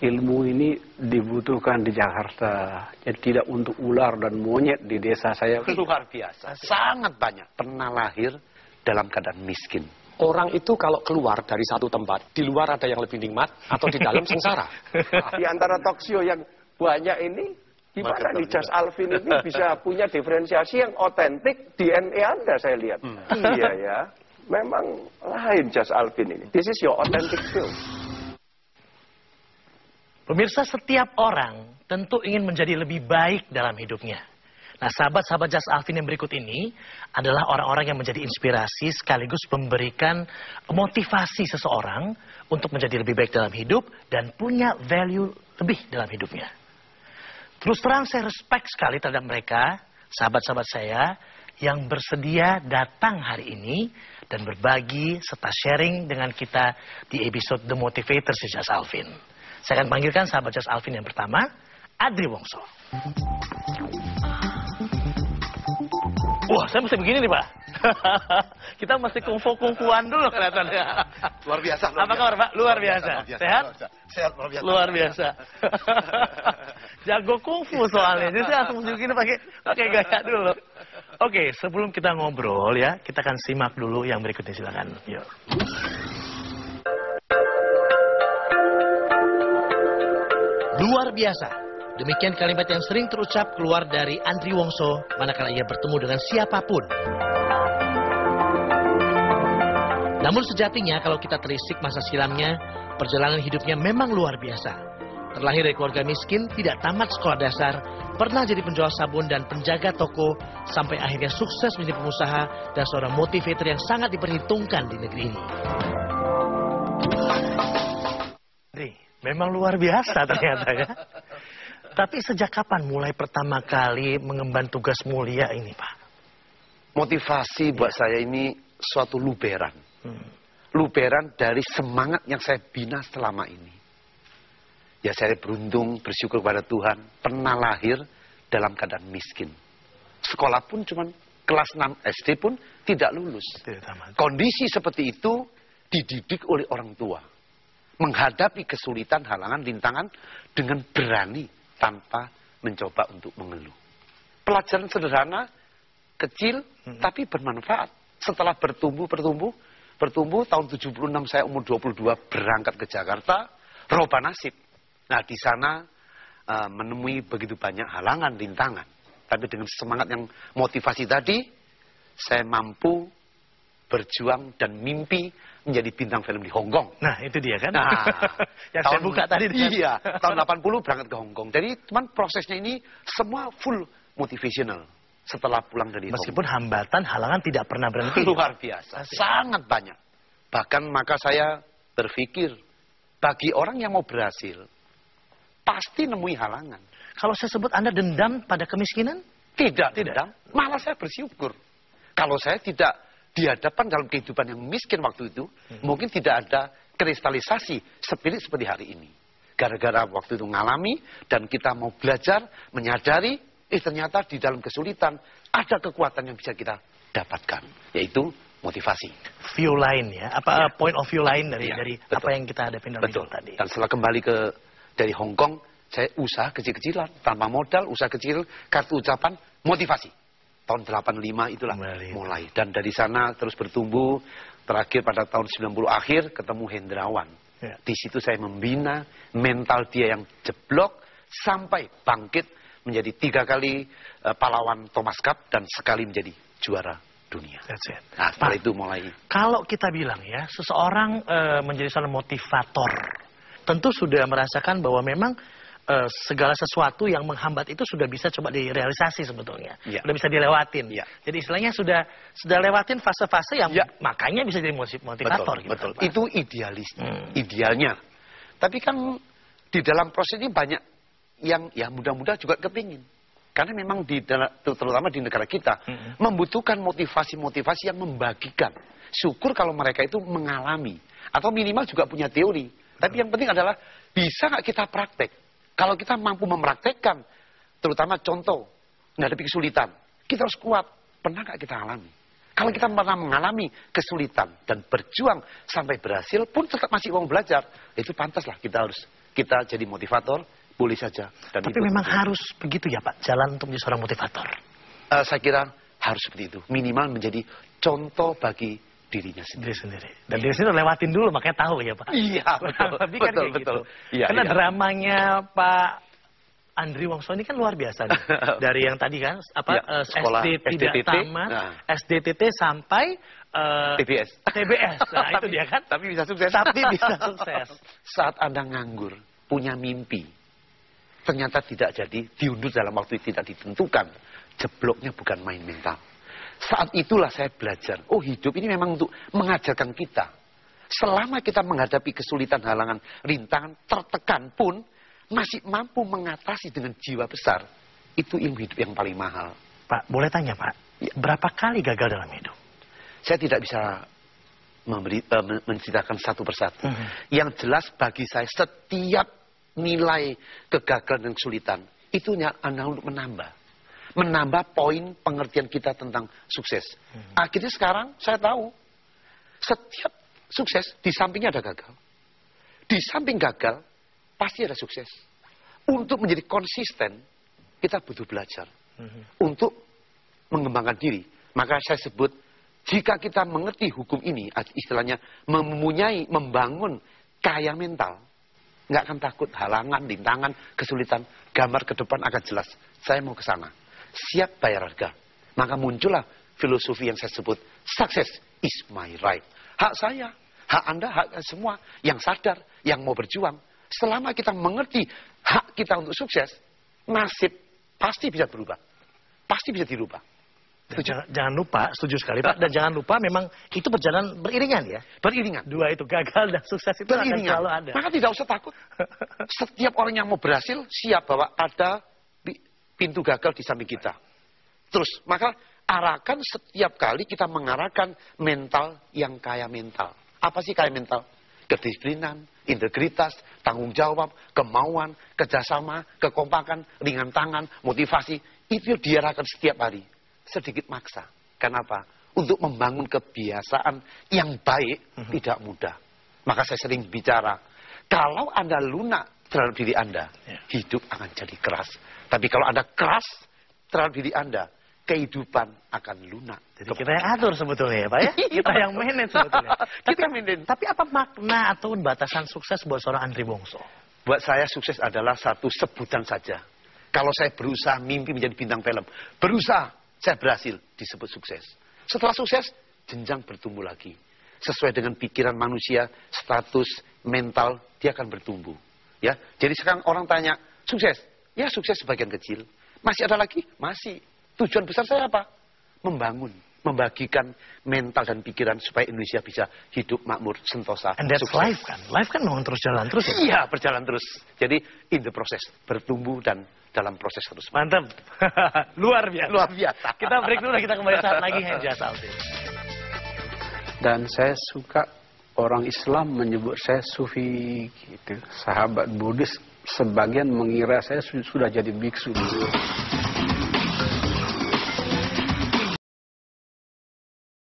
ilmu ini dibutuhkan di Jakarta. Jadi tidak untuk ular dan monyet di desa saya. Luar biasa. Sangat banyak pernah lahir dalam keadaan miskin. Orang itu kalau keluar dari satu tempat, di luar ada yang lebih nikmat, atau di dalam sengsara. Di antara talk show yang banyak ini, gimana nih Jas Alvin ini bisa punya diferensiasi yang otentik DNA Anda, saya lihat. Iya ya, memang lain Jas Alvin ini. This is your authentic film. Pemirsa, setiap orang tentu ingin menjadi lebih baik dalam hidupnya. Nah, sahabat-sahabat Jas Alvin yang berikut ini adalah orang-orang yang menjadi inspirasi sekaligus memberikan motivasi seseorang untuk menjadi lebih baik dalam hidup dan punya value lebih dalam hidupnya. Terus terang saya respect sekali terhadap mereka, sahabat-sahabat saya, yang bersedia datang hari ini dan berbagi serta sharing dengan kita di episode The Motivator si Jas Alvin. Saya akan panggilkan sahabat Jas Alvin yang pertama, Andri Wongso. Wah, saya mesti begini nih, Pak. Kita mesti kungfu-kungfuan dulu kelihatannya. Luar biasa. Apa kabar, Pak? Luar biasa. Sehat? Sehat, luar biasa. Luar biasa. Jago kungfu soalnya. Jadi saya langsung begini pakai gaya dulu. Oke, sebelum kita ngobrol ya, kita akan simak dulu yang berikutnya, silakan. Yuk. Luar biasa. Demikian kalimat yang sering terucap keluar dari Andri Wongso manakala ia bertemu dengan siapapun. Namun sejatinya kalau kita telisik masa silamnya, perjalanan hidupnya memang luar biasa. Terlahir dari keluarga miskin, tidak tamat sekolah dasar, pernah jadi penjual sabun dan penjaga toko, sampai akhirnya sukses menjadi pengusaha dan seorang motivator yang sangat diperhitungkan di negeri ini. Andri, memang luar biasa ternyata ya. Tapi sejak kapan mulai pertama kali mengemban tugas mulia ini, Pak? Motivasi buat saya ini suatu luberan. Luberan dari semangat yang saya bina selama ini. Ya, saya beruntung, bersyukur kepada Tuhan, pernah lahir dalam keadaan miskin. Sekolah pun cuma kelas 6 SD pun tidak lulus. Kondisi seperti itu dididik oleh orang tua. Menghadapi kesulitan, halangan, rintangan dengan berani tanpa mencoba untuk mengeluh. Pelajaran sederhana, kecil, tapi bermanfaat. Setelah bertumbuh, tahun 76 saya umur 22 berangkat ke Jakarta, roba nasib. Nah, di sana menemui begitu banyak halangan, rintangan. Tapi dengan semangat yang motivasi tadi, saya mampu berjuang dan mimpi menjadi bintang film di Hong Kong. Nah, itu dia kan? Nah, yang saya buka tadi. Iya, tahun 80 berangkat ke Hong Kong. Jadi, cuman prosesnya ini semua full motivational setelah pulang dari Hong Kong. Meskipun hambatan, halangan tidak pernah berhenti. Luar biasa, sangat banyak. Bahkan maka saya berpikir, bagi orang yang mau berhasil, pasti nemui halangan. Kalau saya sebut Anda dendam pada kemiskinan? Tidak dendam, malah saya bersyukur. Kalau saya tidak dihadapkan dalam kehidupan yang miskin waktu itu, mungkin tidak ada kristalisasi spirit seperti hari ini. Gara-gara waktu itu ngalami, dan kita mau belajar, menyadari, ternyata di dalam kesulitan, ada kekuatan yang bisa kita dapatkan, yaitu motivasi. View lain ya, point of view lain dari betul. Apa yang kita hadapi dalam hidup tadi. Dan setelah kembali dari Hong Kong, saya usaha kecil-kecilan, tanpa modal, usaha kecil, kartu ucapan, motivasi. Tahun 85 itulah mulai. Dan dari sana terus bertumbuh. Terakhir pada tahun 90 akhir ketemu Hendrawan. Ya. Di situ saya membina mental dia yang jeblok sampai bangkit menjadi 3 kali pahlawan Thomas Cup dan sekali menjadi juara dunia. Nah, setelah itu mulai. Kalau kita bilang ya, seseorang menjadi seorang motivator, tentu sudah merasakan bahwa memang segala sesuatu yang menghambat itu sudah bisa coba direalisasi sebetulnya. Ya. Sudah bisa dilewatin. Ya. Jadi istilahnya sudah lewatin fase-fase yang makanya bisa jadi motivator. Betul, gitu, betul. Itu idealnya. Tapi kan di dalam proses ini banyak yang ya mudah-mudahan juga kepingin. Karena memang terutama di negara kita membutuhkan motivasi-motivasi yang membagikan. Syukur kalau mereka itu mengalami. Atau minimal juga punya teori. Tapi yang penting adalah bisa nggak kita praktek. Kalau kita mampu mempraktekkan, terutama contoh, menghadapi kesulitan, kita harus kuat. Pernah nggak kita alami? Kalau kita pernah mengalami kesulitan dan berjuang sampai berhasil pun tetap masih mau belajar, itu pantaslah kita harus kita jadi motivator, boleh saja. Dan Tapi itu memang penting. harus begitu ya Pak, jalan untuk menjadi seorang motivator. Saya kira harus seperti itu. Minimal menjadi contoh bagi dirinya Diri sendiri. sendiri. Dan diri sendiri udah lewatin dulu, makanya tahu ya Pak. Iya, betul. Lebih kan Betul, kayak betul. gitu. Iya, Karena iya. dramanya Pak Andri Wongso ini kan luar biasa nih. Dari yang tadi kan, Ya, sekolah SD tidak SDTT, tamat, nah. SDTT sampai TBS. TBS. Nah itu dia kan. Tapi bisa sukses. Tapi bisa sukses. Saat Anda nganggur, punya mimpi, ternyata tidak jadi, diundur dalam waktu tidak ditentukan, jebloknya bukan main mental. Saat itulah saya belajar, oh hidup ini memang untuk mengajarkan kita. Selama kita menghadapi kesulitan, halangan, rintangan, tertekan pun, masih mampu mengatasi dengan jiwa besar. Itu ilmu hidup yang paling mahal. Pak, boleh tanya Pak, berapa kali gagal dalam hidup? Saya tidak bisa menceritakan satu persatu. Yang jelas bagi saya, setiap nilai kegagalan dan kesulitan, itu Anda untuk menambah poin pengertian kita tentang sukses. Akhirnya sekarang saya tahu, setiap sukses di sampingnya ada gagal. Di samping gagal, pasti ada sukses. Untuk menjadi konsisten, kita butuh belajar. Untuk mengembangkan diri. Maka saya sebut, jika kita mengerti hukum ini, istilahnya membangun kaya mental, nggak akan takut halangan, rintangan, kesulitan, gambar ke depan akan jelas. Saya mau ke sana. Siap bayar harga. Maka muncullah filosofi yang saya sebut, success is my right. Hak saya, hak Anda, hak semua yang sadar, yang mau berjuang. Selama kita mengerti hak kita untuk sukses, nasib pasti bisa berubah. Pasti bisa dirubah. Dan jangan lupa, setuju sekali Pak, dan jangan lupa memang itu berjalan beriringan ya. Beriringan. Dua itu, gagal dan sukses itu akan selalu ada. Maka tidak usah takut. Setiap orang yang mau berhasil, siap bahwa ada pintu gagal di samping kita. Terus, maka arahkan setiap kali kita mengarahkan mental yang kaya mental. Apa sih kaya mental? Kedisiplinan, integritas, tanggung jawab, kemauan, kerjasama, kekompakan, ringan tangan, motivasi. Itu diarahkan setiap hari. Sedikit maksa. Kenapa? Untuk membangun kebiasaan yang baik tidak mudah. Maka saya sering bicara, kalau Anda lunak terhadap diri Anda, hidup akan jadi keras. Tapi kalau Anda keras terhadap diri Anda, kehidupan akan lunak. Jadi kita yang atur sebetulnya ya Pak ya? Kita yang manage sebetulnya. Kita yang manage. Tapi apa makna atau batasan sukses buat seorang Andri Wongso? Buat saya sukses adalah satu sebutan saja. Kalau saya berusaha mimpi menjadi bintang film, berusaha, saya berhasil disebut sukses. Setelah sukses, jenjang bertumbuh lagi. Sesuai dengan pikiran manusia, status mental, dia akan bertumbuh. Ya, jadi sekarang orang tanya, sukses? Ya sukses sebagian kecil. Masih ada lagi? Masih. Tujuan besar saya apa? Membangun, membagikan mental dan pikiran supaya Indonesia bisa hidup makmur, sentosa, And that's sukses. life kan? Life kan memang terus jalan terus ya? Iya, berjalan terus. Jadi in the process, bertumbuh dan dalam proses terus. Mantap. Luar biasa. Luar biasa. Kita break dulu, kita kembali saat lagi Henjas Alvin. Dan saya suka orang Islam menyebut saya sufi gitu. Sahabat Buddhis sebagian mengira saya sudah jadi biksu.